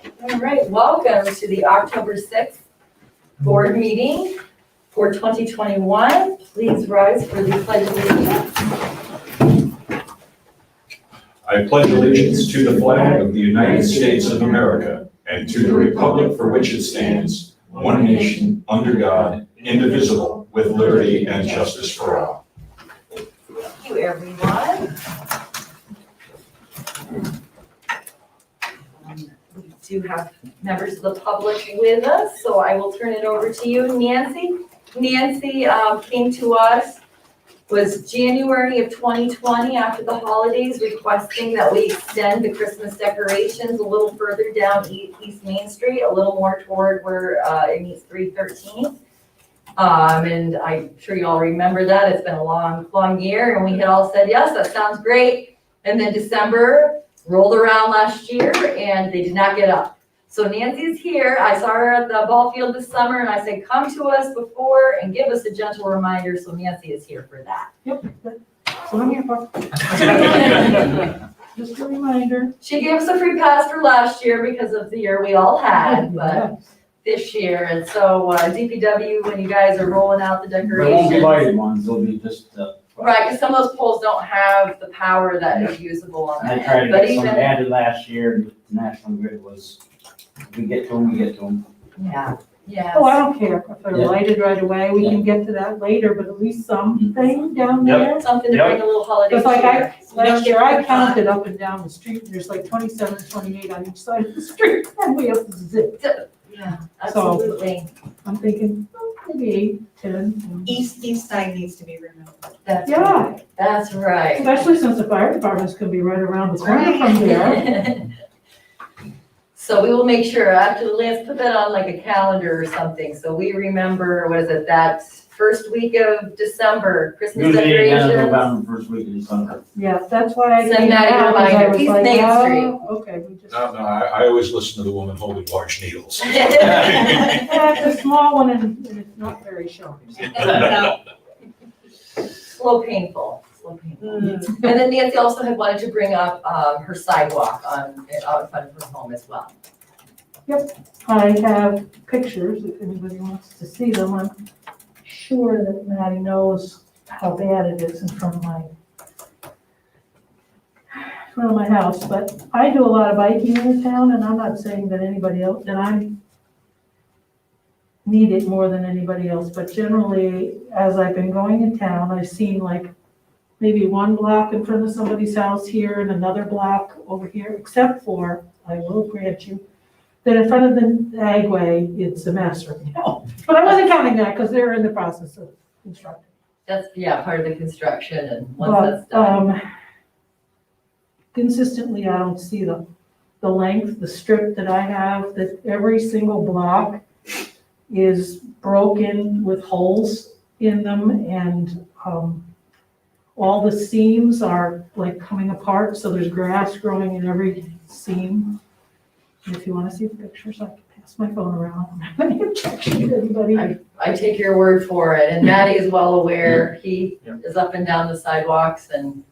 All right, welcome to the October 6th board meeting for 2021. Please rise for the pledge of allegiance. I pledge allegiance to the flag of the United States of America and to the republic for which it stands, one nation, under God, indivisible, with liberty and justice for all. Thank you, everyone. We do have members of the public with us, so I will turn it over to you, Nancy. Nancy came to us, was January of 2020 after the holidays, requesting that we extend the Christmas decorations a little further down East Main Street, a little more toward where it meets 313. And I'm sure you all remember that. It's been a long year, and we had all said, yes, that sounds great. And then December rolled around last year, and they did not get up. So Nancy's here. I saw her at the ball field this summer, and I said, come to us before and give us a gentle reminder. So Nancy is here for that. Yep, that's what I'm here for. Just a reminder. She gave us a free pass for last year because of the year we all had, but this year. And so DPW, when you guys are rolling out the They won't be decorations. lighted ones, they'll be just, Right, because some of those poles don't have the power that is usable on I that. tried to But get some even, added last year, and the National Grid was, we get to them, we get to them. yeah. Oh, I don't care if they're Yeah. lighted right away. We can get to that later, but at least something down Yep. there. Something to bring a little holiday It's like cheer. last year I counted up and down the street. There's like 27, 28 on each side of the street, and we have to zip. Yeah, absolutely. I'm thinking, oh, maybe 8, 10. East side needs to be removed. That's Yeah. right. That's right. Especially since the fire department's gonna be right around the corner from there. So we will make sure, after Lance put that on like a calendar or something, so we remember, what is it, that first week of December, Christmas Usually it ends decorations. November, first week of December. Yeah, that's why I Send came Maddie a out, 'cause I reminder. was East like, Main oh, okay, we just. No, I always listen to the woman holding large needles. Yeah, it's a small one and it's not very sharp. Slow painful. And then Nancy also had wanted to bring up her sidewalk out in front of her home as well. I have pictures, if anybody wants to see them. I'm sure that Maddie knows how bad it is in front of my house, but I do a lot of biking in the town, and I'm not saying that anybody else, that I need it more than anybody else, but generally, as I've been going in town, I've seen like maybe one block in front of somebody's house here and another block over here, except for, I will grant you, that in front of the Agway, it's a mess right now. But I wasn't counting that because they're in the process of constructing. That's, part of the construction, and once that's But, done. consistently, I don't see the length, the strip that I have, that every single block is broken with holes in them, and, all the seams are like coming apart, so there's grass growing in every seam. If you want to see the pictures, I can pass my phone around. I don't have any objection to anybody. I take your word for it, and Matty is well aware. He is up and down the sidewalks and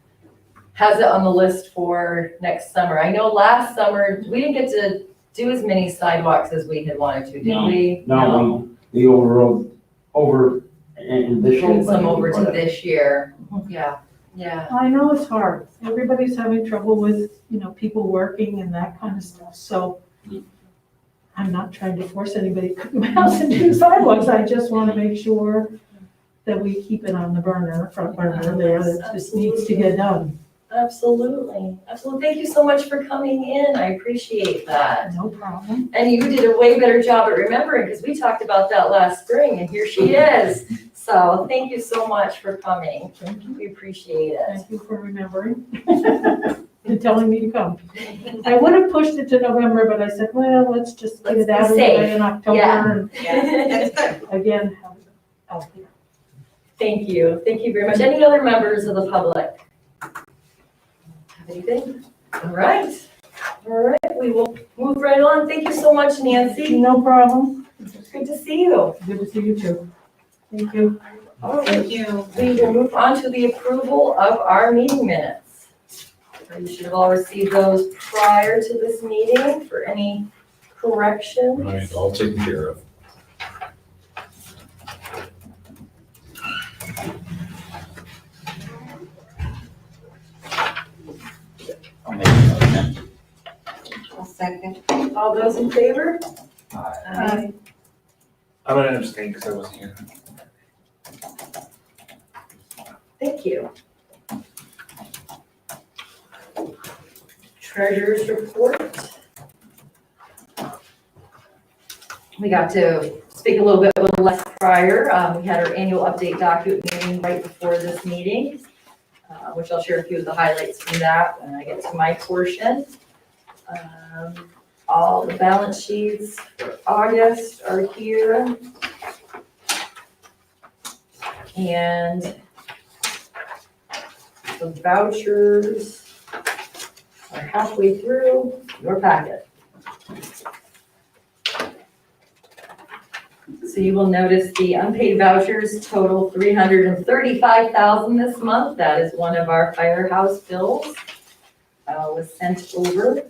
has it on the list for next summer. I know last summer, we didn't get to do as many sidewalks as we had wanted to, did we? No, we overrode over, and this year. Rolled some over to this year. Yeah. I know it's hard. Everybody's having trouble with, people working and that kind of stuff, so I'm not trying to force anybody to come to my house and do sidewalks. I just want to make sure that we keep it on the front burner there, that just needs to get done. Absolutely. Thank you so much for coming in. I appreciate that. No problem. And you did a way better job at remembering, because we talked about that last spring, and here she is. So thank you so much for coming. Thank you. We appreciate it. Thank you for remembering and telling me to come. I would have pushed it to November, but I said, well, let's just get Let's it be out of the safe. way in October. Yeah. And Yeah, that's good. again, have it out there. Thank you. Thank you very much. Any other members of the public? Have anything? All right. We will move right on. Thank you so much, Nancy. No problem. Good to see you. Good to see you too. Thank you. All right. Thank you. We will move on to the approval of our meeting minutes. You should have all received those prior to this meeting. For any corrections. Right, all taken care of. I'll make a motion. I'll second. All those in favor? Aye. I'm gonna abstain because I wasn't here. Thank you. Treasurer's report. We got to speak a little bit with Les prior. We had our annual update document meeting right before this meeting, which I'll share a few of the highlights from that when I get to my portion. All the balance sheets for August are here. And the vouchers are halfway through your packet. So you will notice the unpaid vouchers total $335,000 this month. That is one of our firehouse bills. Was sent over.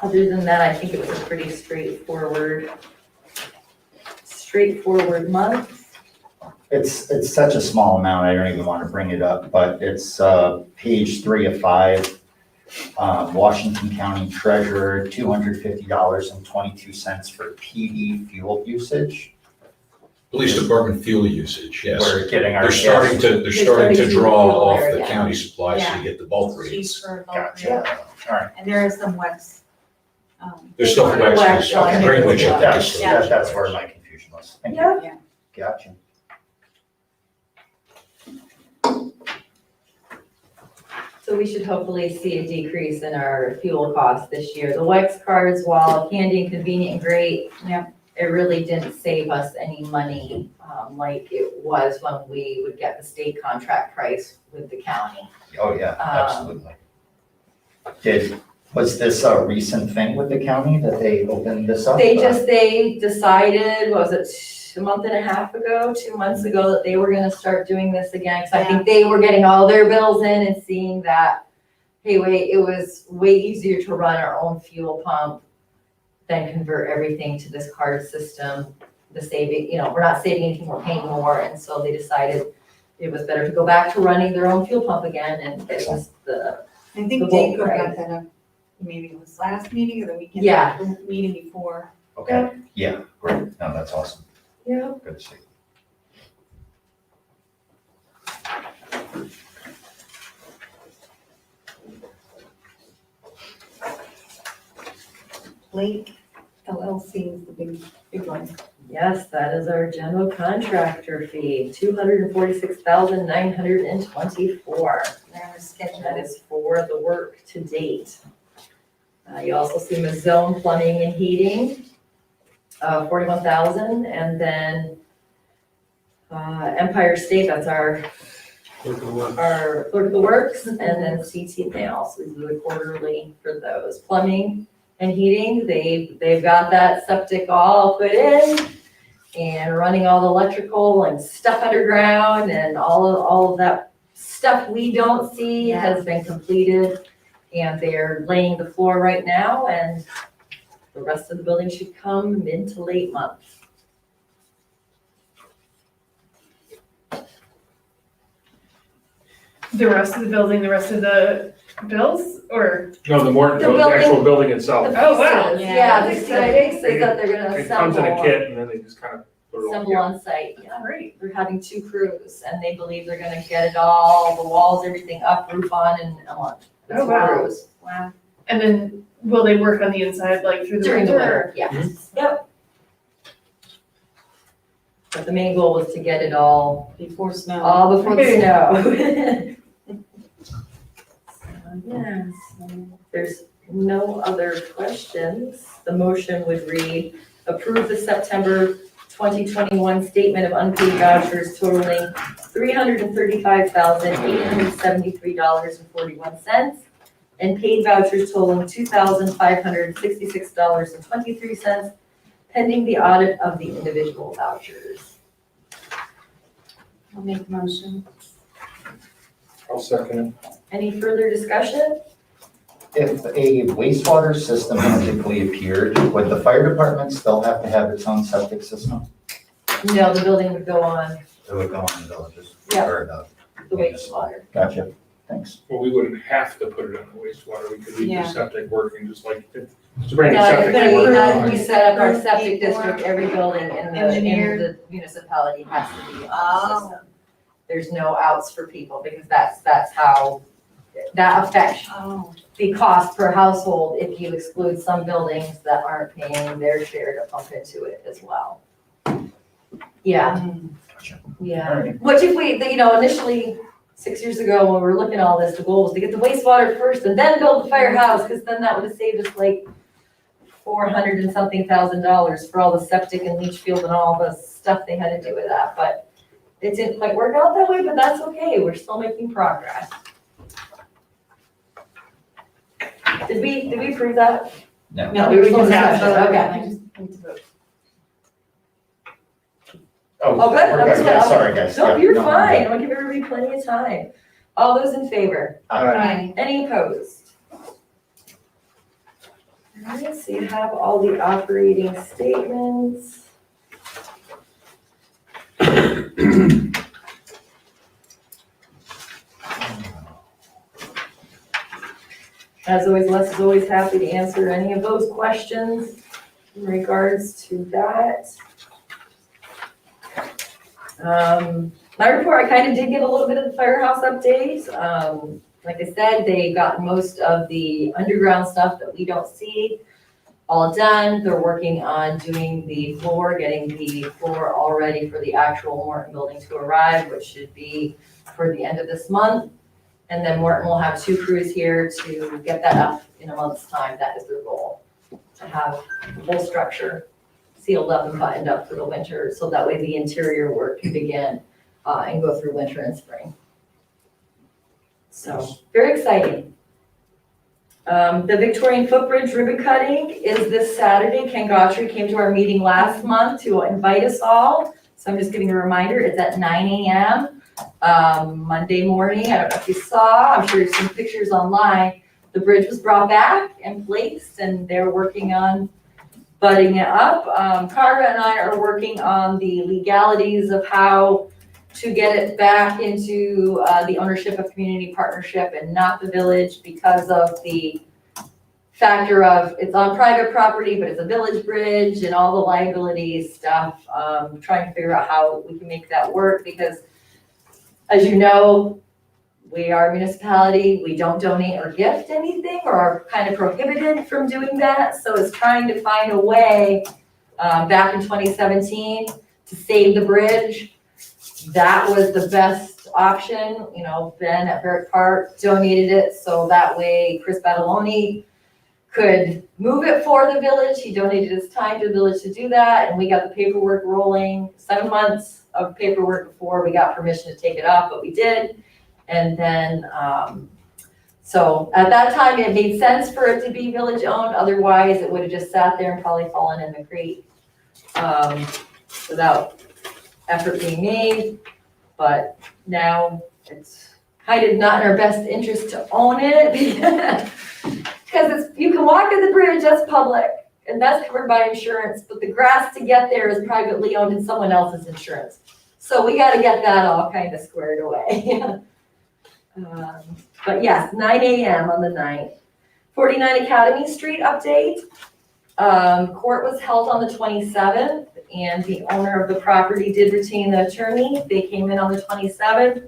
Other than that, I think it was a pretty straightforward month. It's such a small amount, I don't even want to bring it up, but it's page 3 of 5. Washington County Treasurer, $250.22 for PD fuel usage. Police department fuel usage, yes. We're getting our. They're starting to starting to draw fuel off there, the yeah. county supplies to Yeah. get the bulk Cheese rates. for both. Gotcha, all right. And there is some wax. There's still Wax wax, on okay, it Greenwich, as I well. think is still- That's where my confusion was. Thank you. Yeah. Gotcha. So we should hopefully see a decrease in our fuel costs this year. The Wex cards, while handy and convenient and great, it really didn't save us any money like it was when we would get the state contract price with the county. Oh, yeah, absolutely. Was this a recent thing with the county that they opened this up? They decided, what was it, a month and a half ago, 2 months ago, that they were gonna start doing this again. Cause I think they were getting all their bills in and seeing that, hey, wait, it was way easier to run our own fuel pump than convert everything to this card system. The saving, we're not saving anything, we're paying more. And so they decided it was better to go back to running their own fuel pump again and get us the, I The think bulk Jacob rate. got that up, maybe it was last meeting or the weekend. Yeah. the Meeting before. Okay, yeah, great, no, that's awesome, yeah. good to see. Lake LLC is the big one. Yes, that is our general contractor fee, $246,924. They're on a schedule. That is for the work to date. You also see Mazzone Plumbing and Heating, $41,000, and then Empire State, that's our clerk of the works, and then CT Nail, so these are the quarterly for those. Plumbing and heating, they've got that septic all put in and running all the electrical and stuff underground, and all of that stuff we don't see has been completed. And they're laying the floor right now, and the rest of the building should come mid to late month. The rest of the building, the rest of the bills, or? No, The the actual building itself. The Oh, wow. pieces, yeah, the pieces that they're gonna It comes in a assemble, kit and then they just kind of put it all assemble together. on site, yeah. Great. They're having 2 crews, and they believe they're gonna get it all, the walls, everything up, roof on, and on. Oh, wow. Crews. Wow. And then will they work on the inside like through the During the winter? winter, yeah, yep. But the main goal was to get it all Before snow. all before the Okay. snow. Yes, there's no other questions. The motion would read, approve the September 2021 statement of unpaid vouchers totaling $335,873.41, and paid vouchers totaling $2,566.23, pending the audit of the individual vouchers. I'll make a motion. I'll second Any further discussion? If a wastewater system magically appeared, would the fire department still have to have its own septic system? No, the building would go on It would go on the villages? Yeah. Or the wastewater. Gotcha, thanks. it. Well, we wouldn't have to put it on the wastewater, we could leave Yeah. the septic working just like, it's a brand new No, septic. it's gonna be, working as fine. we set up our septic district, every building in the Engineered. municipality has to be on the Oh. system. There's no outs for people, because that's how, that affects Oh. the cost per household if you exclude some buildings that aren't paying their share to pump into it as well. Yeah, Gotcha. yeah. Alright. Which if we, initially, 6 years ago, when we were looking at all this, the goal was to get the wastewater first and then build the firehouse, because then that would have saved us like $400 and something thousand for all the septic and leach field and all the stuff they had to do with that, but it didn't quite work out that way, but that's okay, we're still making progress. Did we approve that? No. No, we were just discussing. okay. I just need to vote. Oh, good. We're That was good. good. Yeah, sorry, guys. No, Yeah, you're no, fine, I'm I'll give everybody plenty of time. All those in favor? Aye. Any opposed? All right, so you have all the operating statements. As always, Les is always happy to answer any of those questions in regards to that. My report, I kind of did give a little bit of the firehouse update. Like I said, they got most of the underground stuff that we don't see all done. They're working on doing the floor, getting the floor all ready for the actual Morton building to arrive, which should be for the end of this month. And then Morton will have 2 crews here to get that up in a month's time. That is their goal, to have the whole structure sealed up and buttoned up for the winter, so that way the interior work can begin and go through winter and spring. So, very exciting. The Victorian Footbridge ribbon cutting is this Saturday. Ken Gautry came to our meeting last month to invite us all. So I'm just giving a reminder, it's at 9 a.m. Monday morning. I don't know if you saw, I'm sure you've seen pictures online. The bridge was brought back and placed, and they're working on butting it up. Carla and I are working on the legalities of how to get it back into the ownership of community partnership and not the village, because of the factor of it's on private property, but it's a village bridge and all the liability stuff. Trying to figure out how we can make that work, because as you know, we are a municipality, we don't donate or gift anything, or are kind of prohibited from doing that. So it's trying to find a way, back in 2017, to save the bridge. That was the best option. Ben at Barrett Park donated it, so that way Chris Badaloni could move it for the village. He donated his time to the village to do that, and we got the paperwork rolling. 7 months of paperwork before we got permission to take it off, but we did. And then, so at that time, it made sense for it to be village owned. Otherwise, it would have just sat there and probably fallen in the creek without effort being made. But now it's kind of not in our best interest to own it, because you can walk in the bridge, that's public, and that's covered by insurance, but the grass to get there is privately owned and someone else's insurance. So we got to get that all kind of squared away. But yes, 9 a.m. on the 9th. 49 Academy Street update. Court was held on the 27th, and the owner of the property did retain the attorney. They came in on the 27th,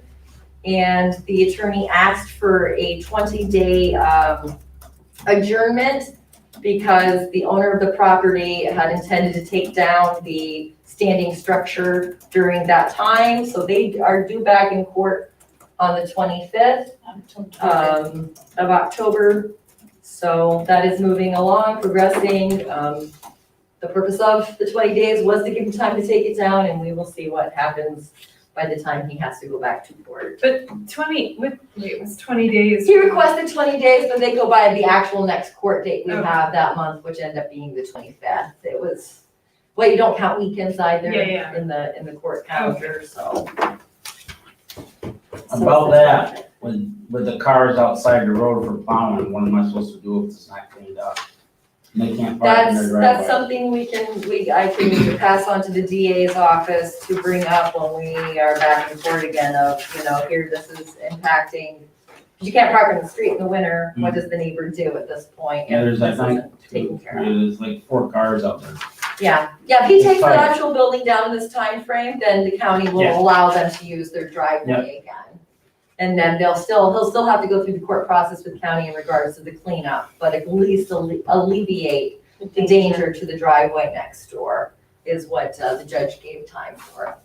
and the attorney asked for a 20-day adjournment, because the owner of the property had intended to take down the standing structure during that time. So they are due back in court on the 25th of October. So that is moving along, progressing. the purpose of the 20 days was to give him time to take it down, and we will see what happens by the time he has to go back to court. But it was 20 days. He requested 20 days, but they go by the actual next court date we Okay. have that month, which ended up being the 25th. It was, well, you don't count weekends either Yeah. in the court calendar, so. About that, with the cars outside the road for plowing, what am I supposed to do if it's not cleaned up? And they can't park in their driveway. That's something I can pass on to the DA's office to bring up when we are back in court again of, here, this is impacting. You can't park in the street in the winter, what does the neighbor do at this point? Yeah, there's, I This think, isn't taken care of. there's like 4 cars out there. Yeah, if he takes the Fine. actual building down in this time frame, then the county will Yeah. allow them to use their driveway again. And then he'll still have to go through the court process with county in regards to the cleanup, but at least alleviate the danger to the driveway next door is what the judge gave time for.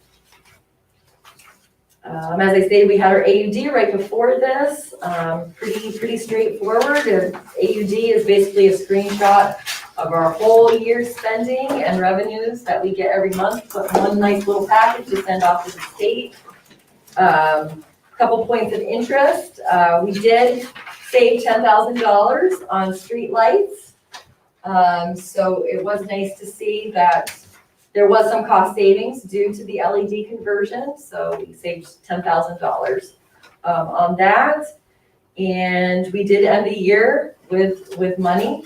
As I stated, we had our AUD right before this, pretty straightforward. AUD is basically a screenshot of our whole year's spending and revenues that we get every month, put in one nice little package to send off to the state. Couple points of interest, we did save $10,000 on street lights. So it was nice to see that there was some cost savings due to the LED conversion, so we saved $10,000 on that. And we did end the year with money.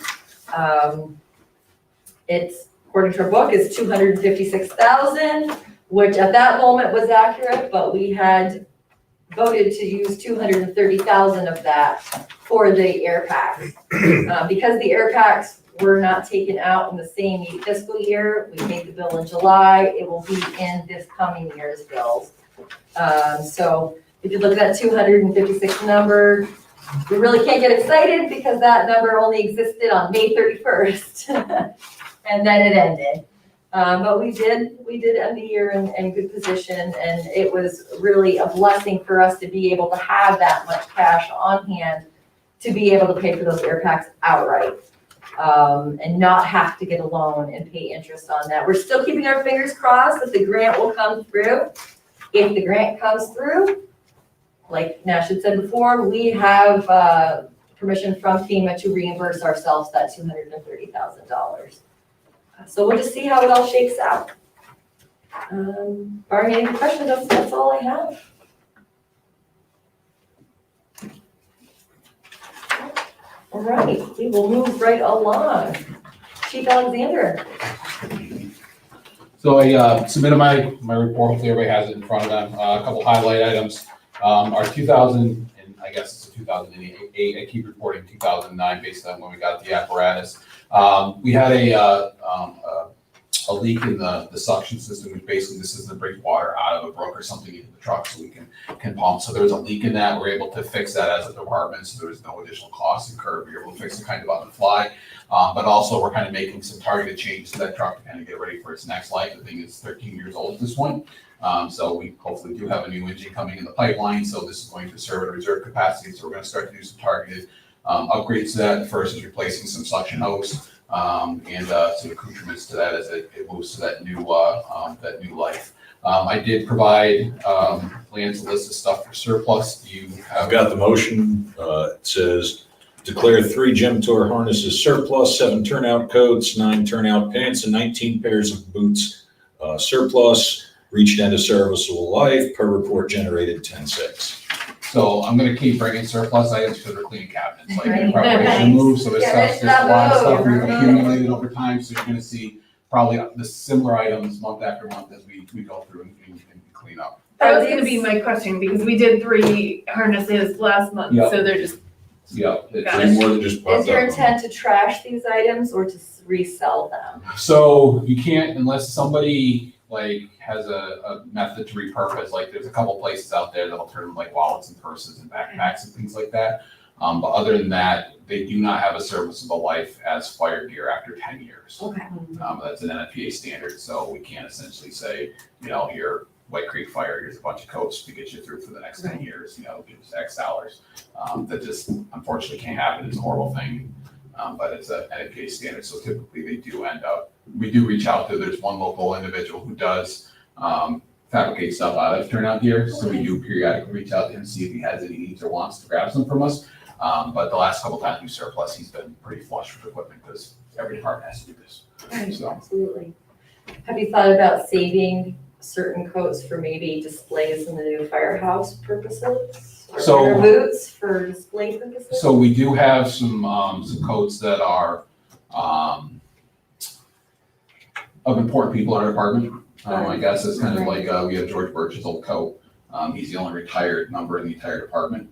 It's, according to our book, is $256,000, which at that moment was accurate, but we had voted to use $230,000 of that for the air packs. Because the air packs were not taken out in the same fiscal year, we paid the bill in July, it will be in this coming year's bills. So if you look at that 256 number, we really can't get excited because that number only existed on May 31st. And then it ended. But we did end the year in good position, and it was really a blessing for us to be able to have that much cash on hand to be able to pay for those air packs outright, and not have to get a loan and pay interest on that. We're still keeping our fingers crossed that the grant will come through. If the grant comes through, like Nash had said before, we have permission from FEMA to reimburse ourselves that $230,000. So we'll just see how it all shakes out. Barring any questions, that's all I have. All right, we will move right along. Chief Alexander. So I submitted my report, hopefully everybody has it in front of them. A couple highlight items. Our 2000, and I guess it's 2008, I keep reporting 2009 based on when we got the apparatus. We had a leak in the suction system, which basically this is to bring water out of a brook or something into the truck so we can pump. So there was a leak in that. We're able to fix that as a department, so there was no additional cost incurred. We were able to fix it kind of on the fly. But also we're kind of making some targeted changes to that truck to kind of get ready for its next life. The thing is 13 years old at this point. So we hopefully do have a new engine coming in the pipeline. So this is going to serve at a reserve capacity. So we're going to start to do some targeted upgrades to that. First is replacing some suction hose and some accoutrements to that as it moves to that new life. I did provide Lance a list of stuff for surplus. Do you have? I've got the motion. It says declare 3 gym tour harnesses surplus, 7 turnout coats, 9 turnout pants, and 19 pairs of boots surplus. Reached end of serviceable life. Per report generated 10/6. So I'm gonna keep bringing surplus items because we're cleaning cabinets, like Right. in preparation move, so this Get rid stuff, of there's a lot of that stuff move. we've accumulated over time, so you're gonna see probably the similar items month after month as we go through and clean up. That was gonna be my question, because we did 3 harnesses last month, Yep. so they're just, Yeah, it's Got Any more that just popped up? Is your intent to trash these items or to resell them? so you can't unless somebody like has a method to repurpose, like there's a couple places out there that'll turn them like wallets and purses and backpacks and things like that. But other than that, they do not have a serviceable life as fire gear after 10 years. Okay. That's an NFPA standard, so we can't essentially say, here, White Creek Fire, here's a bunch of coats to get you through for the next 10 years, give us X dollars. That just unfortunately can't happen. It's a horrible thing, but it's an NFPA standard, so typically they do end up we do reach out to, there's one local individual who does fabricate stuff out of turnout gear. So we do periodically reach out to him, see if he has any needs or wants to grab some from us. But the last couple times we surplus, he's been pretty flush with equipment because every department has to do this. Right, So. absolutely. Have you thought about saving certain coats for maybe displays in the new firehouse purposes? Or So- winter boots for display purposes? So we do have some coats that are of important people in our department. I guess it's kind of like, we have George Birch's old coat. He's the only retired member in the entire department.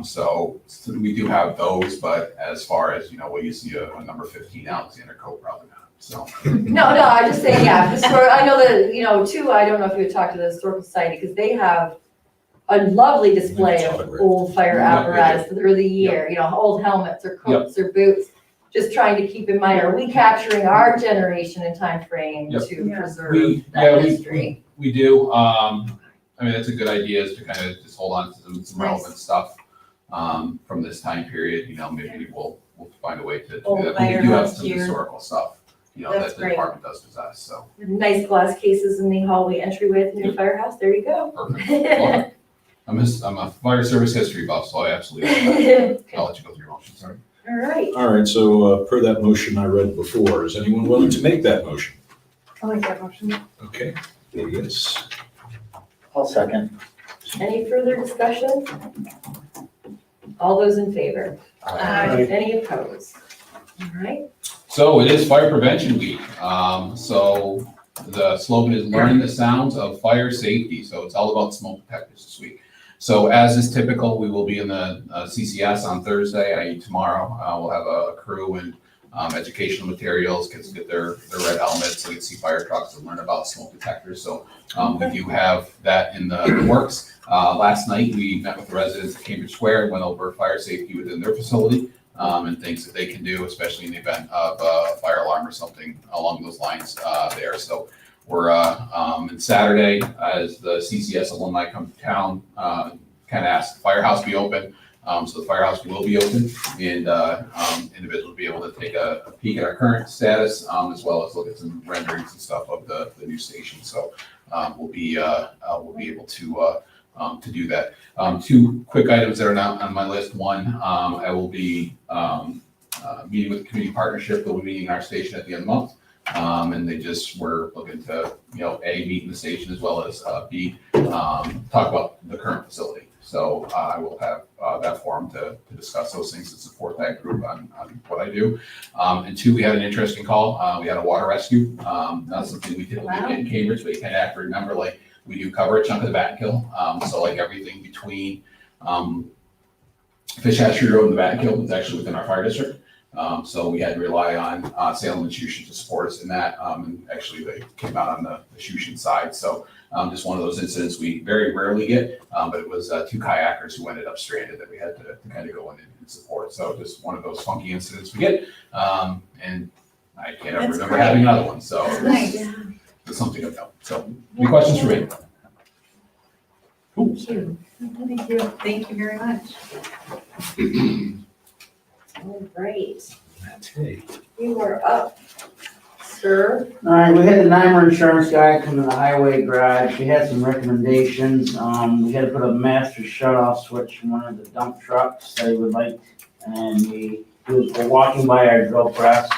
So we do have those, but as far as, will you see a number 15 Alexander coat? Probably not, so. No, I'm just saying, yeah, I know that, too, I don't know if you would talk to the Historical Society, because they have a lovely display of old fire Yep, apparatus through the year, old helmets or coats or boots. Just trying to keep in mind, are we capturing our generation and time frame Yep. to preserve We that history? we do. That's a good idea, is to kind of just hold on to some relevant stuff from this time period. Maybe we'll find a way to do Old that. We do have firehouse some gear. historical stuff, That's that the great. department does possess, so. Nice glass cases in the hallway entryway at the new firehouse, there you go. Perfect. Well, I'm a fire service history buff, so I absolutely, I'll let you go through your motion, sorry. All right, All right, so per that motion I read before, is anyone willing to make that motion? I'll make that motion. Okay, yes. I'll second. any further discussion? All those in favor? Any opposed? All right, So it is Fire Prevention Week. So the slogan is learning the sounds of fire safety. So it's all about smoke detectors this week. So as is typical, we will be in the CCS on Thursday, i.e. tomorrow. We'll have a crew and educational materials, kids get their red helmets, so they can see fire trucks and learn about smoke detectors. So we do have that in the works. Last night, we met with the residents at Cambridge Square and went over fire safety within their facility and things that they can do, especially in the event of a fire alarm or something along those lines there. So we're, and Saturday, as the CCS alumni come to town, kind of asked the firehouse be open. So the firehouse will be open, and individuals will be able to take a peek at our current status, as well as look at some renderings and stuff of the new station. So we'll be able to do that. Two quick items that are not on my list. One, I will be meeting with the community partnership. They'll be meeting our station at the end of the month. And they just were looking to, A, meet in the station, as well as B, talk about the current facility. So I will have that forum to discuss those things and support that group on what I do. And two, we had an interesting call. We had a water rescue. Not something we typically get in Cambridge, but you kind of have to remember, like, we do cover a chunk of the Vattenkill. So like everything between Fish Hatchery Road and the Vattenkill is actually within our fire district. So we had to rely on Salem and Shushin to support us in that. And actually they came out on the Shushin side. So just one of those incidents we very rarely get, but it was two kayakers who ended up stranded that we had to kind of go in and support. So just one of those funky incidents we get. And I can't ever remember having another one. So it's something of note. So any questions for me? Thank you. Thank you. Thank you very much. all right, Hey. you are up, sir. All right, we had the NYMER insurance guy come to the highway garage. He had some recommendations. We had to put a master shut-off switch in one of the dump trucks that he would like. And he was walking by our drill press.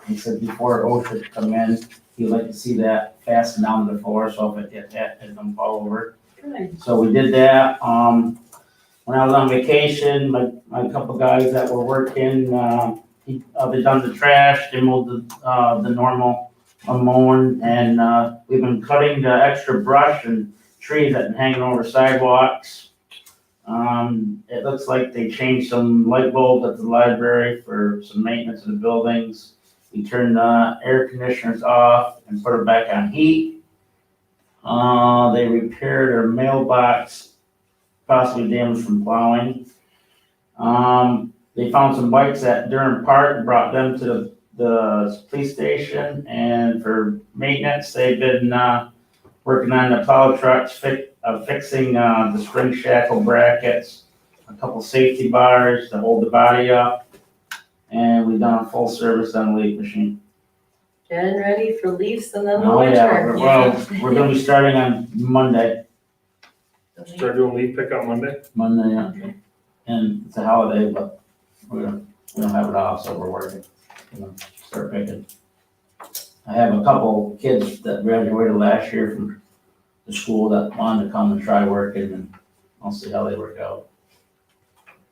He said before OSHA could come in, he'd like to see that fastened down to the floor, so if it hit that, it doesn't fall over. Good. So we did that. When I was on vacation, my couple guys that were working, they done the trash, they mowed the normal mowing, and we've been cutting the extra brush and trees that been hanging over sidewalks. It looks like they changed some light bulbs at the library for some maintenance of the buildings. We turned the air conditioners off and put it back on heat. They repaired our mailbox, possibly damaged from plowing. They found some bikes at Durham Park and brought them to the police station. And for maintenance, they've been working on the plow trucks, fixing the spring shackle brackets, a couple safety bars to hold the body up. And we've done a full service on the leaf machine. Getting ready for leaves and then the Oh, yeah, winter. well, we're gonna be starting on Monday, Start doing leaf pickup Monday? yeah. And it's a holiday, but we don't have it off, so we're working. We're gonna start picking. I have a couple kids that graduated last year from the school that wanted to come and try working, and I'll see how they work out.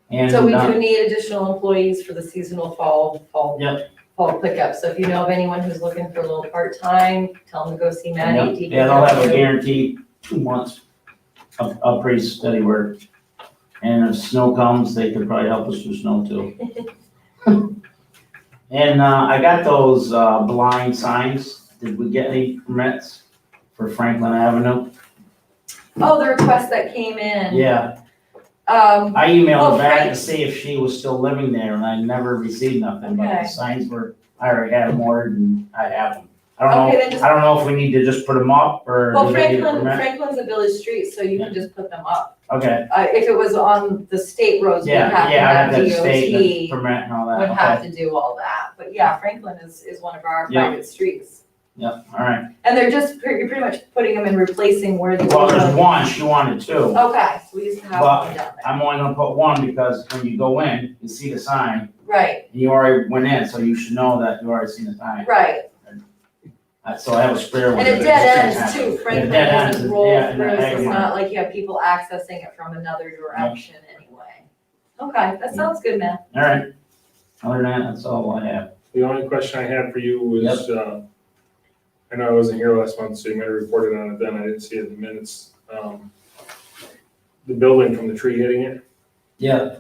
And, So we do need additional employees for the seasonal fall Yep. fall pickup. So if you know of anyone who's looking for a little part-time, tell them to go see Maddie. Yeah, they'll have a guaranteed 2 months of pretty steady work. And if snow comes, they could probably help us through snow too. And, I got those, blind signs. Did we get any permits for Franklin Avenue? Oh, the request that came in. Yeah, I emailed her back to see if she was still living there, and I never received nothing, but Okay. the signs were, I already had them ordered and I have them. I Okay, then don't just- know, I don't know if we need to just put them up, or Well, do they need a permit? Franklin's a village street, so you can just put them up. Okay, If it was on the state roads, we'd yeah, have to yeah, I have have that state DOT, permit and all that, would okay. have to do all that. But yeah, Franklin is one of our Yeah. private streets. Yep, all right. And they're just, you're pretty much putting them and replacing where the. Well, there's one, she wanted two. Okay, so we used to have But one down there. I'm only gonna put one because when you go in, you see the sign, Right, and you already went in, so you should know that you already seen the sign. right. So I have a spare one. And it but dead it's ends pretty too. happy. Franklin dead doesn't ends, roll yeah, through, and so I it's have not like you have people accessing it from another direction anyway. Okay, that sounds good, man. All right. Other than that, that's all I have. The only question I had for you was, I know I wasn't here last month, so you might have reported on it then, I didn't see it in the minutes. The building from the tree hitting it, Yeah,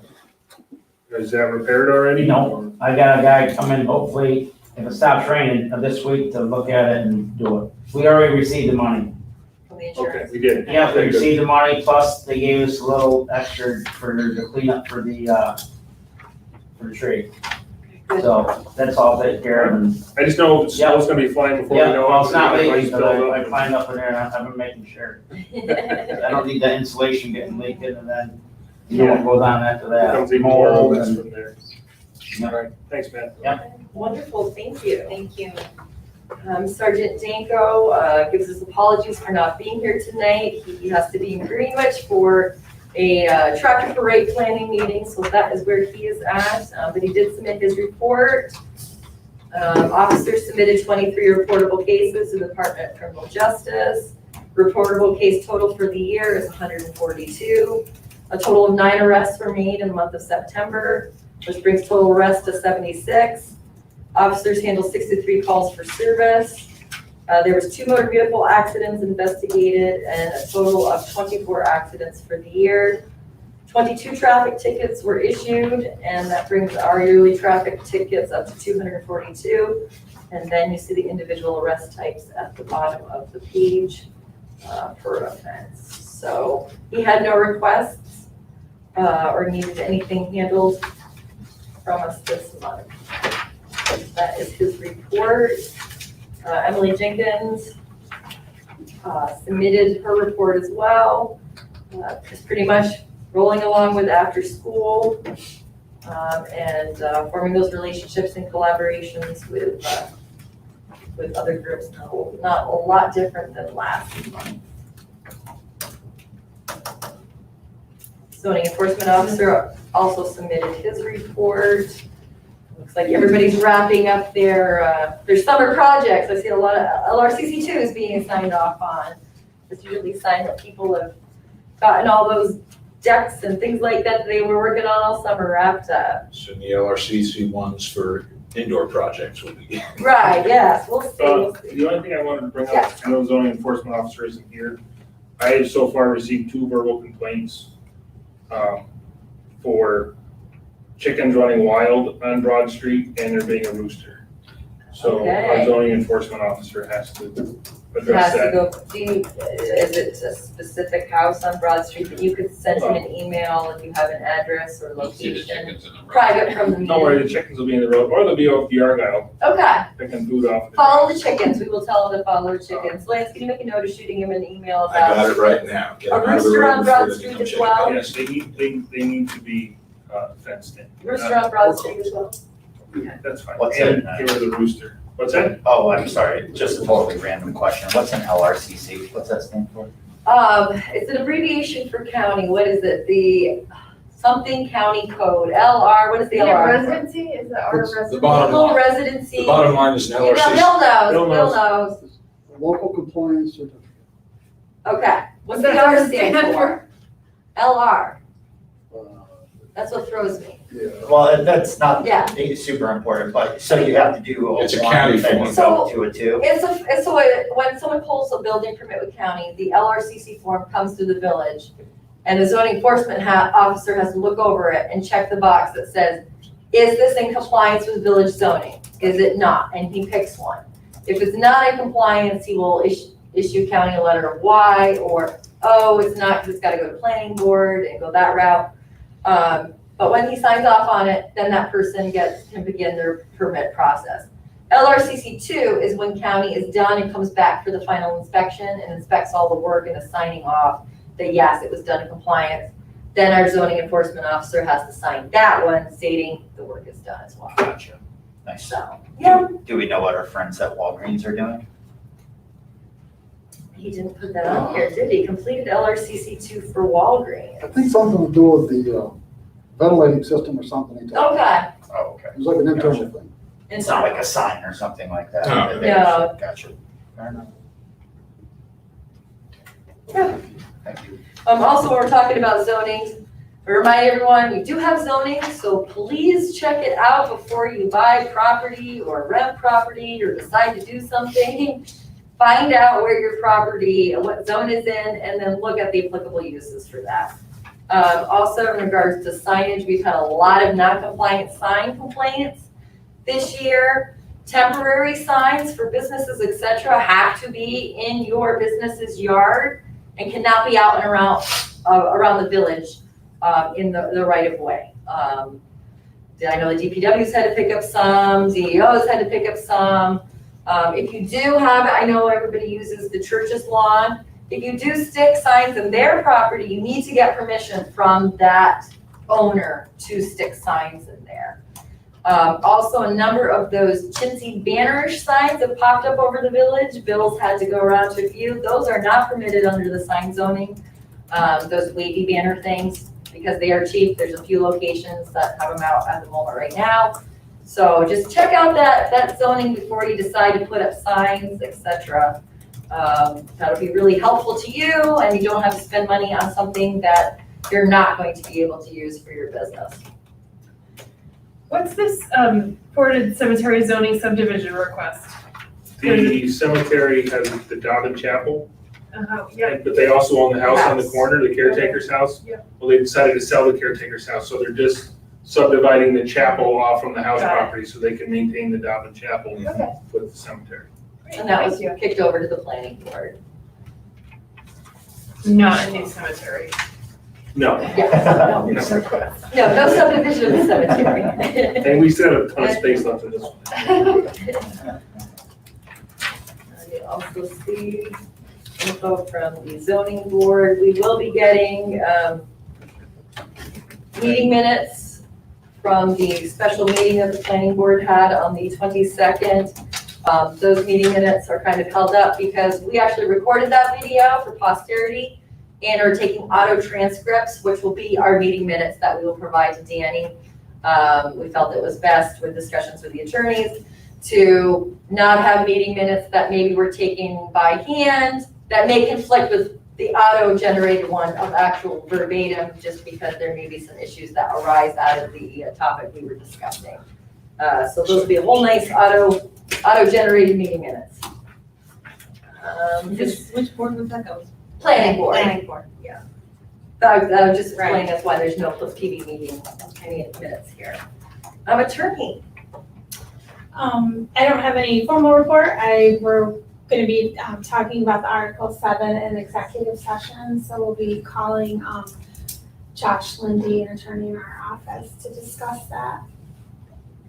is that repaired already? No. I got a guy coming, hopefully, if it stops raining, this week to look at it and do it. We already received the money. From the Okay, insurance. we did. Yeah, we Okay, good. received the money, plus they gave us a little extra for the cleanup for the tree. Good. So that's all taken care of, and, I just know snow's gonna be flying before we yeah, know it. well, it's not leaking, Everybody's but built I up. climbed up in there and I've been making sure. I don't need that insulation getting leaking, and then you know what goes on after that. Becomes even more of a Mold mess and- from there. Yeah. All right, thanks, Matt. Wonderful, thank you. Thank you. Sergeant Danko gives his apologies for not being here tonight. He has to be in Greenwich for a tractor parade planning meeting, so that is where he is at. But he did submit his report. Officers submitted 23 reportable cases to the Department of Criminal Justice. Reportable case total for the year is 142. A total of 9 arrests were made in the month of September, which brings total arrests to 76. Officers handled 63 calls for service. There was 2 motor vehicle accidents investigated and a total of 24 accidents for the year. 22 traffic tickets were issued, and that brings our yearly traffic tickets up to 242. And then you see the individual arrest types at the bottom of the page per offense. So he had no requests or needed anything handled from us this month. That is his report. Emily Jenkins submitted her report as well. Just pretty much rolling along with after school and forming those relationships and collaborations with other groups. Not a lot different than last month. Zoning enforcement officer also submitted his report. Looks like everybody's wrapping up their summer projects. I see a lot of LRCC2s being signed off on. It's usually a sign that people have gotten all those decks and things like that they were working on all summer wrapped up. So the LRCC ones for indoor projects will be. Right, yes, we'll see. We'll see. The only thing I wanted to bring Yeah. up, I know zoning enforcement officer isn't here. I have so far received 2 verbal complaints for chickens running wild on Broad Street and there being a rooster. So Okay. our zoning enforcement officer has to It address has to that. go, is it a specific house on Broad Street that you could send him an email if you have an address or You'll see the location? chickens in the road. Private from the Don't worry, meeting. the chickens will be in the road, or they'll be off the yard aisle Okay, picking food off. follow the chickens, we will tell him to follow the chickens. Lance, can you make a note of shooting him an email I got about? it right now. Get A them out of the rooster road on before Broad they Street become as chicken well? Yes, they need to be fenced in. Rooster on Broad Street as well? That's fine. What's And that? get rid of the rooster. What's that? Oh, I'm sorry, just a totally random question. What's an LRCC? What's that stand for? It's an abbreviation for county. What is it? The something county code, LR, what is the Is it LR? residency? Is it our It's the residency? bottom Local residency. The bottom line is an You know, LRC. Bill knows, Bill Bill knows. knows. Local compliance certificate. Okay, what's the What R does it stand stand for? LR, Uh, that's what throws me. Yeah. Well, that's not Yeah. super important, but, so you have to do It's a one, county then you form. go to a two? It's so when someone pulls a building permit with county, the LRCC form comes to the village. And the zoning enforcement officer has to look over it and check the box that says, is this in compliance with village zoning? Is it not? And he picks one. If it's not in compliance, he will issue county a letter of why, or, oh, it's not, because it's gotta go to planning board and go that route. But when he signs off on it, then that person can begin their permit process. LRCC 2 is when county is done and comes back for the final inspection and inspects all the work and is signing off that yes, it was done in compliance. Then our zoning enforcement officer has to sign that one stating the work is done as well. Gotcha. Nice. So, yeah, Do we know what our friends at Walgreens are doing? he didn't put that on here, did he? Completed LRCC 2 for Walgreens. I think something to do with the ventilating system or something. He told me. Okay. Oh, okay. It was like an internal thing. It's not like a sign or something like that. No. No. Gotcha. Fair enough. Yeah. Thank you. Also, when we're talking about zoning, I remind everyone, we do have zoning, so please check it out before you buy property or rent property or decide to do something. Find out where your property, what zone is in, and then look at the applicable uses for that. Also, in regards to signage, we've had a lot of non-compliant sign complaints this year. Temporary signs for businesses, et cetera, have to be in your business's yard and cannot be out and around the village in the right of way. I know the DPW's had to pick up some, DEO's had to pick up some. If you do have, I know everybody uses the church's lawn. If you do stick signs in their property, you need to get permission from that owner to stick signs in there. Also, a number of those chintzy bannerish signs have popped up over the village. Bill's had to go around to a few. Those are not permitted under the sign zoning. Those wavy banner things, because they are cheap. There's a few locations that have them out at the moment right now. So just check out that zoning before you decide to put up signs, etc. That'll be really helpful to you, and you don't have to spend money on something that you're not going to be able to use for your business. What's this Portage Cemetery zoning subdivision request? The cemetery has the Dobbin Chapel, Yeah. but they also own the house on the House. corner, the caretaker's house. Yeah. Well, they decided to sell the caretaker's house, so they're just subdividing the chapel off from the house Got it. property so they can maintain the Dobbin Chapel Okay. with the cemetery. And that was Thank kicked over to the planning board. you. Not a new cemetery. No, Yeah, New request. no subdivision of the cemetery. and we still have a ton of space left in this one. I also see info from the zoning board. We will be getting meeting minutes from the special meeting that the planning board had on the 22nd. Those meeting minutes are kind of held up because we actually recorded that video for posterity and are taking auto transcripts, which will be our meeting minutes that we will provide to Danny. We felt it was best with discussions with the attorneys to not have meeting minutes that maybe were taken by hand that may conflict with the auto-generated one of actual verbatim, just because there may be some issues that arise out of the topic we were discussing. So those will be a whole nice auto-generated meeting minutes. Which board was that going? Planning board. Planning board. I was just explaining that's why there's no TV meeting, any minutes here. Attorney. I don't have any formal report. We're gonna be talking about the Article 7 in executive session, so we'll be calling Josh Lindy, an attorney in our office, to discuss that.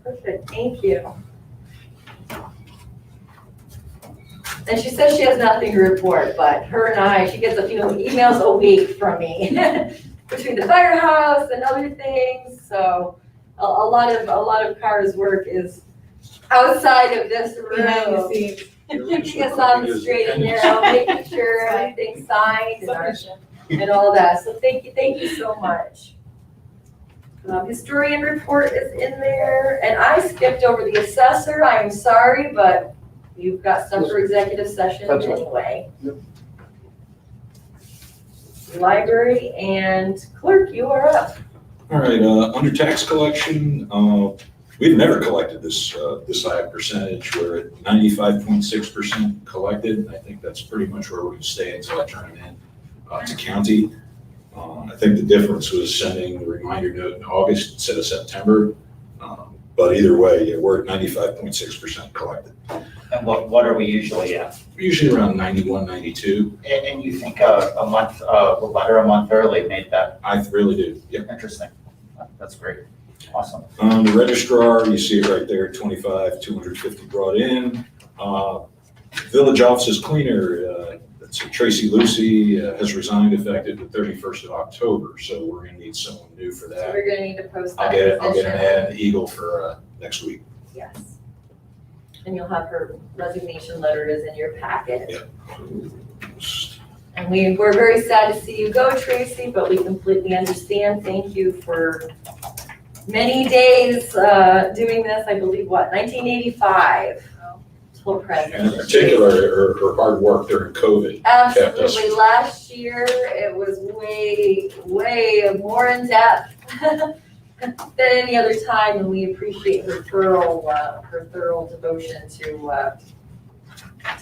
Perfect, thank you. And she says she has nothing to report, but her and I, she gets a few emails a week from me between the firehouse and other things. So a lot of Kara's work is outside of this Behind the room. scenes. Keeping us on the straight and narrow, making sure everything's signed and our Sufficient. and all that, so thank you so much. Historian report is in there, and I skipped over the assessor, I am sorry, but you've got stuff for executive session That's right. anyway. Yep. Library and clerk, you are up. All right, under tax collection, we've never collected this high a percentage. We're at 95.6% collected. I think that's pretty much where we're gonna stay until I turn it in to county. I think the difference was sending the reminder note in August instead of September. But either way, yeah, we're at 95.6% collected. And what are we usually at? We're usually around 91, 92. And you think a month, a letter a month early made that I really do, yep. interesting? That's great. Awesome. The registrar, you see it right there, 25, 250 brought in. Village offices cleaner, that's Tracy Lucy, has resigned effective the 31st of October, so we're gonna need someone new for So that. we're gonna need to post that I'll get an position. ad in the Eagle for next week. Yes. And you'll have her resignation letter is in your packet. Yep. And we're very sad to see you go, Tracy, but we completely understand. Thank you for many days doing this, I believe, 1985 till present. And in particular, her hard work during COVID. Absolutely. Last year, it was way more in depth than any other time, and we appreciate her thorough devotion to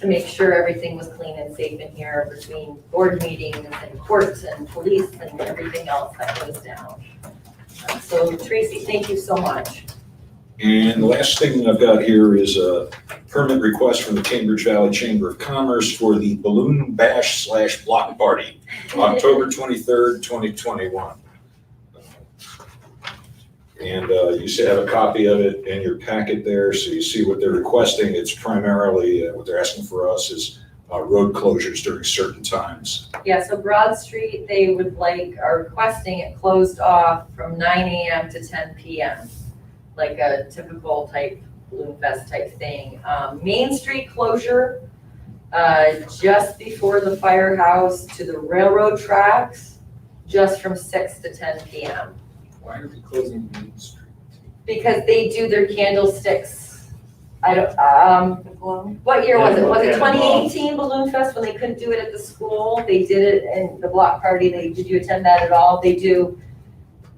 make sure everything was clean and safe in here between board meetings and courts and police and everything else that goes down. So Tracy, thank you so much. And the last thing I've got here is a permit request from the Cambridge Valley Chamber of Commerce for the Balloon Bash / Block Party, October 23rd, 2021. And you should have a copy of it in your packet there, so you see what they're requesting. It's primarily, what they're asking for us is road closures during certain times. Yeah, so Broad Street, they are requesting it closed off from 9 AM to 10 PM, like a typical type Balloon Fest type thing. Main Street closure, just before the firehouse to the railroad tracks, just from 6 to 10 PM. Why are we closing Main Street? Because they do their candlesticks. I don't, what year was it? Was it 2018 Balloon Fest when they couldn't do it at the school? They did it in the block party. Did you attend that at all? They do,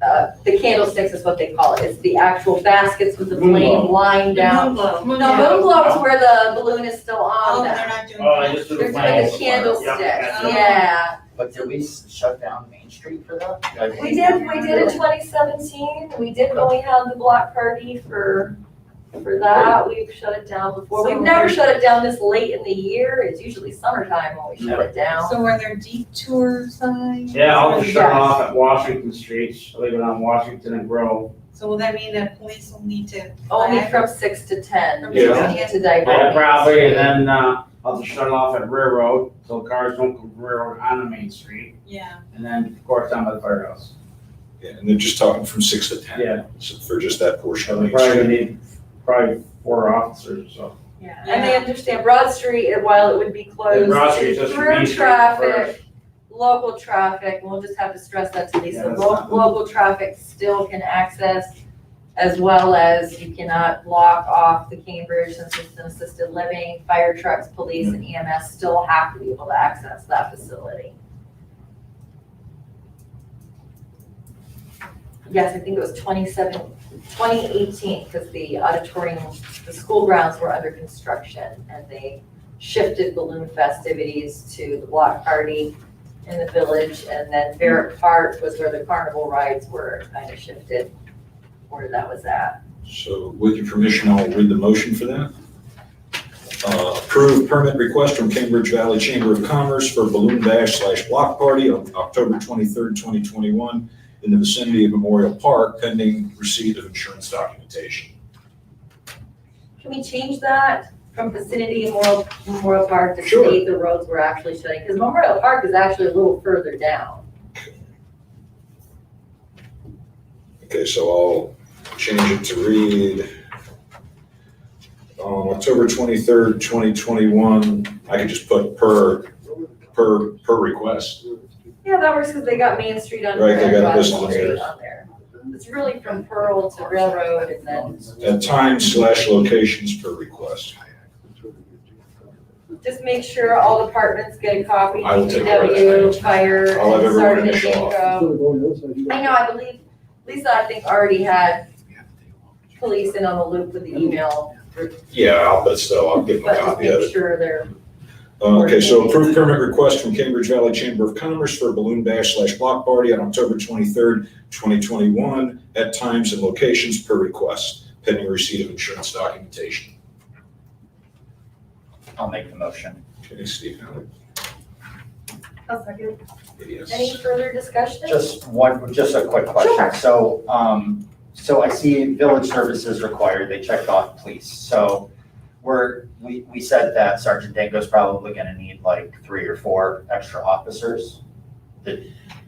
the candlesticks is what they call it. It's the actual baskets with the flame line down. No, moon glow is where the balloon is still on them. not doing Oh, I just do They're the doing flames. the candlesticks, Yeah. yeah. But did we shut down Main Street for that? We did in 2017. We did when we had the block party for that. We've shut it down before. We've never shut it down this late in the year. It's usually summertime when we shut it down. So are there detour signs? Yeah, I'll just shut Yes. off at Washington Street, leave it on Washington and Grove. So will that mean that police will need to? Only from 6 to 10. From Yeah. 6 To divert. Yeah, probably, and then, I'll just shut it off at Railroad, so cars don't come from Railroad onto Main Street, Yeah. and then, of course, down by the firehouse. Yeah, and they're just talking from 6 to 10. Yeah. So for just that portion So of we Main probably Street. need, probably 4 officers, so. Yeah, and they understand Broad Street, while it would be closed Broad Street's just through Main Street traffic, local traffic, we'll just have to stress that to Lisa, Yeah, that's not- local traffic still can access, as well as you cannot block off the Cambridge and System Assisted Living, fire trucks, police, and EMS still have to be able to access that facility. Yes, I think it was 2018, because the auditorium, the school grounds were under construction, and they shifted balloon festivities to the block party in the village, and then Barrett Park was where the carnival rides were kind of shifted, where that was at. So with your permission, I'll read the motion for that. Approve permit request from Cambridge Valley Chamber of Commerce for Balloon Bash / Block Party on October 23rd, 2021 in the vicinity of Memorial Park pending receipt of insurance documentation. Can we change that from vicinity of Memorial Park to Sure. state the roads were actually shutting? Because Memorial Park is actually a little further down. Okay, so I'll change it to read, October 23rd, 2021, I could just put per request. Yeah, that works because they got Main Street on Right, there. they got it and listed Washington there. Street on there. It's really from Pearl to Railroad and then At times/locations per request. just make sure all departments get a copy. I will take care of that. DPW, fire, I'll have and everyone Sergeant initial off. Dinko. I know, I believe, Lisa, I think already had police in on the loop with the email, Yeah, but still, I'll give them a but just copy of make it. sure they're, Okay, so approved permit request from Cambridge Valley Chamber of Commerce for a balloon bash/block party on October 23rd, 2021, at times and locations per request, pending receipt of insurance documentation. I'll make the motion. Okay, Steve, now, I'll second. yes. Any further discussion? Just a quick question. Sure. So I see village services required, they checked off police. So we said that Sergeant Danko's probably gonna need like 3 or 4 extra officers.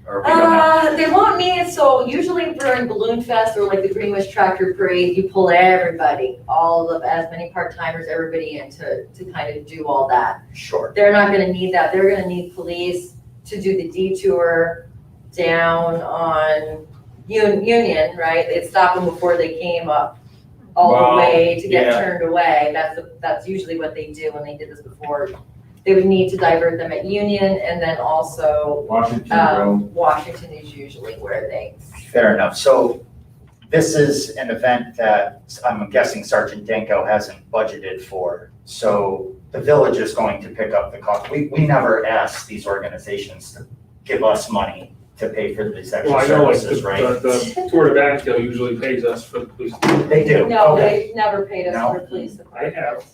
Or we don't know. They won't need it, so usually during Balloon Fest or like the Greenwich Tractor Parade, you pull everybody, all of, as many part-timers, everybody in to kind of do all that. Sure. They're not gonna need that, they're gonna need police to do the detour down on Union, right? They'd stop them before they came up all Well, the way to get yeah. turned away. That's usually what they do when they did this before. They would need to divert them at Union and then also, Washington is usually where they. Fair enough. So this is an event that I'm guessing Sergeant Danko hasn't budgeted for. So the village is going to pick up the cost. We never asked these organizations to give us money to pay for these Well, extra I know, like, services, right? the Tour de Banfield usually pays us for the police. They do. No, Okay. they've never paid us No? for police They department. have.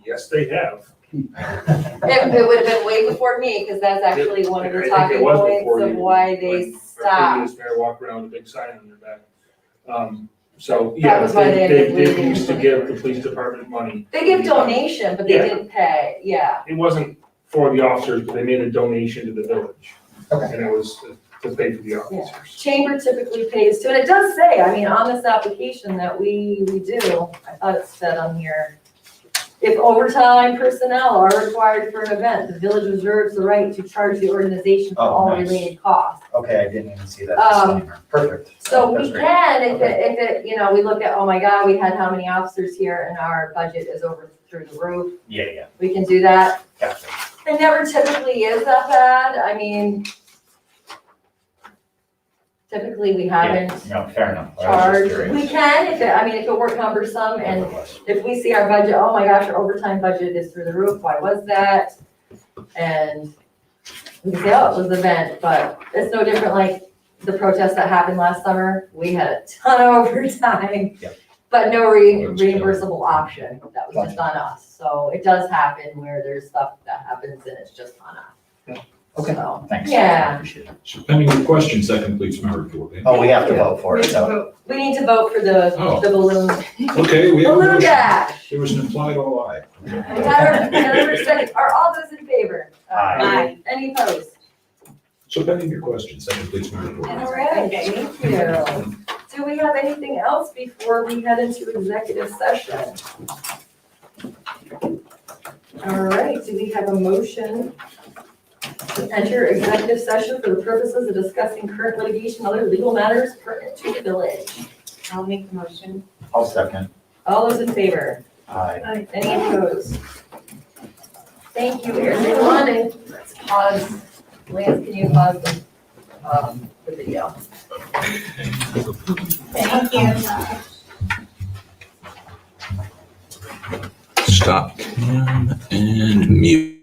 Yes, they have. It would have been way before me, because that's actually one of I the think it talking was points before of you, why they Our stopped. previous mayor walked around with a big sign on their back. So, That yeah, was why they had they been did waiting used to for give the- the police department money. They give donation, but they Yeah. didn't pay, yeah. It wasn't for the officers, but they made a donation to the village. Okay. And it was to pay for the officers. Chamber typically pays too, and it does say, I mean, on this application that we do, I thought it said on here, if overtime personnel are required for an event, the village reserves the right to charge the organization for Oh, all nice. related costs. Okay, I didn't even see that Um, disclaimer. Perfect. So That's we great. can, if it, you know, we look at, oh my God, we had how many officers here and our budget is over through the roof, Yeah, we can do that. gotcha. It never typically is that bad, I mean, typically we haven't No, fair enough. I was just charged. curious. We can, if it were cumbersome, and if we see our budget, oh my gosh, our overtime budget is through the roof, why was that? And we can say, oh, it was the event, but it's no different like the protest that happened last summer. We had a ton of overtime, Yep. but no That's good. reimbursable option. That was just on us. So it does happen where there's stuff that happens and it's just on us. Okay. So, Thanks. Yeah. Appreciate it. So pending your questions, that completes my report. Oh, we have to vote for We it, have to so. vote. we need to vote for the Oh. balloon, Okay, we have a balloon motion. dash. There was an implied all aye. Heather second. Are all those in favor? Aye. Any opposed? So pending your questions, that completes my report. All right, thank you. Do we have anything else before we head into executive session? All right, do we have a motion to enter executive session for the purposes of discussing current litigation, and other legal matters pertinent to the village? I'll make the motion. I'll second. All those in favor? Aye. Any opposed? Thank you, everyone, and let's pause. Lance, can you pause the video? Thank you. Stop cam and mute.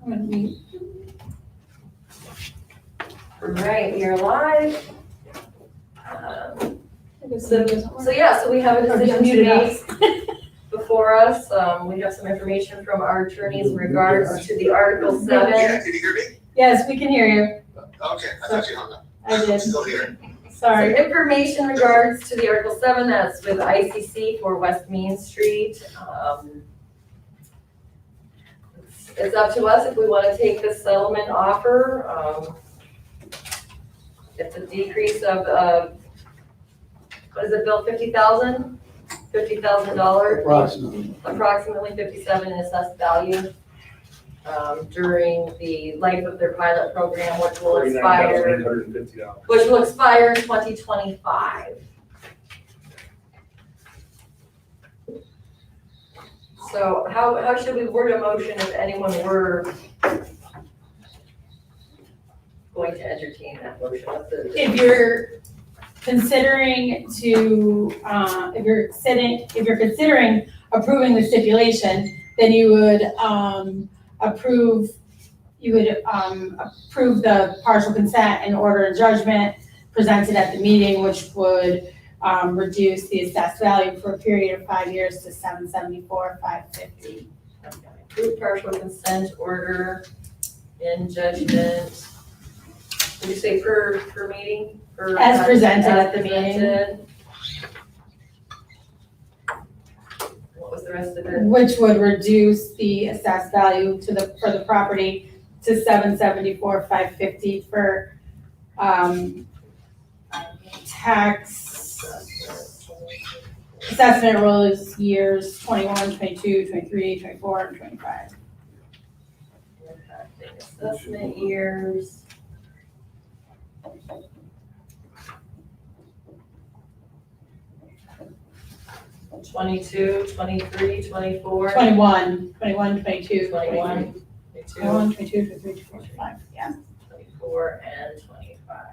When we- All right, we are live. So yeah, so we have a decision to Muted make before us. We have some information from our attorneys in regards to the Article 7. Can you hear me? Yes, we can hear you. Okay, I thought you hung up. I I'm did. still here. Sorry. Some information in regards to the Article 7, that's with ICC for West Main Street. It's up to us if we want to take this settlement offer. It's a decrease of, what is it, Bill, $50,000? $50,000? Approximately. Approximately 57 in assessed value during the life of their pilot program, which will expire $49,850. which will expire in 2025. So how should we word a motion if anyone were going to entertain that motion? If you're considering to, if you're considering approving the stipulation, then you would approve the partial consent and order in judgment presented at the meeting, which would reduce the assessed value for a period of 5 years to $774,550. Approve partial consent order in judgment. Did you say per meeting? As presented at the meeting. meeting. What was the rest of it? Which would reduce the assessed value for the property to $774,550 for tax assessment rolls years 21, 22, 23, 24, and 25. Assessment years. 22, 23, 24. 21, 22, 21, 22, 21, 22, 23, 24, 25, yeah. 24, and 25.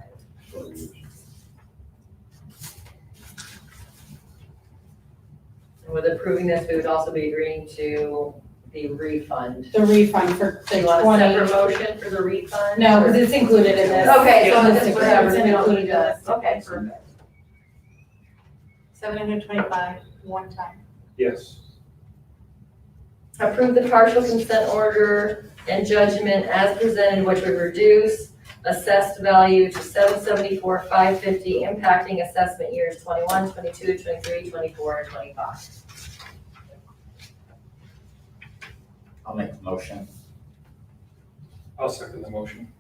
And with approving this, we would also be agreeing to the refund. The refund for Do the you want a 20. separate motion for the refund? No, because it's included in this. Okay, so It's it's whatever, included we don't in need this. this. Okay, perfect. 725, one time. Yes. Approve the partial consent order and judgment as presented, which would reduce assessed value to $774,550, impacting assessment years 21, 22, 23, 24, and 25. I'll make the motion. I'll second the motion.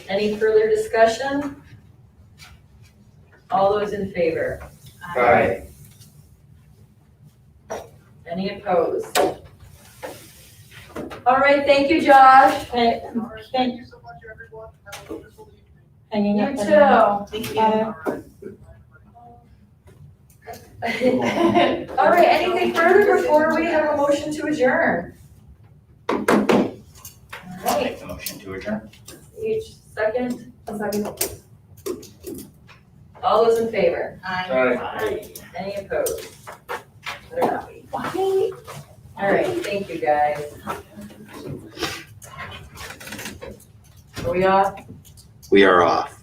Any further discussion? All those in favor? Aye. Any opposed? All right, thank you, Josh. Okay, Thank you so much, everyone. Have a wonderful evening. hanging You up. too. Thank you. All right, anything further before we have a motion to adjourn? All I'll right, make the motion to adjourn. each second. All those in favor? Aye. Any opposed? Better not be. All right, thank you, guys. Are we off? We are off.